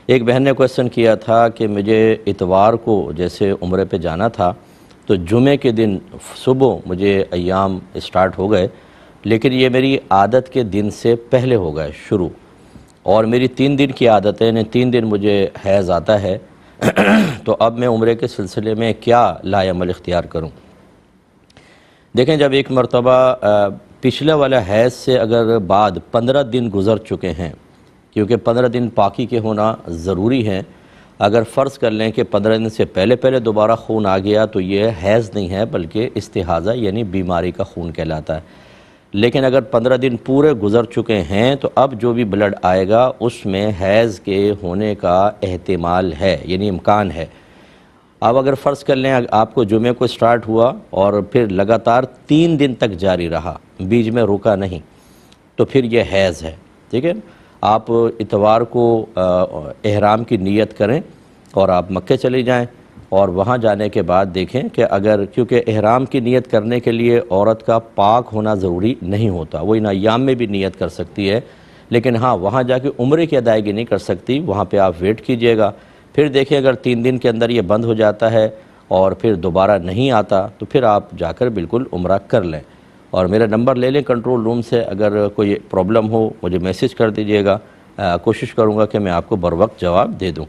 ایک بہن نے کویسچن کیا تھا کہ مجھے اتوار کو جیسے عمرے پہ جانا تھا تو جمعے کے دن صبح مجھے ایام اسٹارٹ ہو گئے، لیکن یہ میری عادت کے دن سے پہلے ہو گئے شروع، اور میری 3 دن کی عادت ہے، یعنی 3 دن مجھے حیض آتا ہے تو اب میں عمرے کے سلسلے میں کیا لاء عمل اختیار کروں؟ دیکھیں، جب ایک مرتبہ پچھلے والا حیض سے اگر بعد 15 دن گزر چکے ہیں، کیونکہ 15 دن پاکی کے ہونا ضروری ہیں، اگر فرض کر لیں کہ 15 دن سے پہلے دوبارہ خون آ گیا تو یہ حیض نہیں ہے بلکہ استحاضہ یعنی بیماری کا خون کہلاتا ہے۔ لیکن اگر 15 دن پورے گزر چکے ہیں تو اب جو بھی بلڈ آئے گا اس میں حیض کے ہونے کا احتمال ہے، یعنی امکان ہے۔ اب اگر فرض کر لیں آپ کو جمعے کو سٹارٹ ہوا اور پھر لگاتار 3 دن تک جاری رہا، بیچ میں رکا نہیں، تو پھر یہ حیض ہے، ٹھیک ہے۔ آپ اتوار کو احرام کی نیت کریں اور آپ مکے چلے جائیں، اور وہاں جانے کے بعد دیکھیں کہ اگر، کیونکہ احرام کی نیت کرنے کے لیے عورت کا پاک ہونا ضروری نہیں ہوتا، وہ ان ایام میں بھی نیت کر سکتی ہے، لیکن ہاں وہاں جا کے عمرے کی ادائیگی نہیں کر سکتی، وہاں پہ آپ ویٹ کیجئے گا۔ پھر دیکھیں اگر 3 دن کے اندر یہ بند ہو جاتا ہے اور پھر دوبارہ نہیں آتا تو پھر آپ جا کر بالکل عمرہ کر لیں، اور میرا نمبر لے لیں کنٹرول روم سے، اگر کوئی پرابلم ہو مجھے میسج کر دیجئے گا، کوشش کروں گا کہ میں آپ کو بر وقت جواب دے دوں۔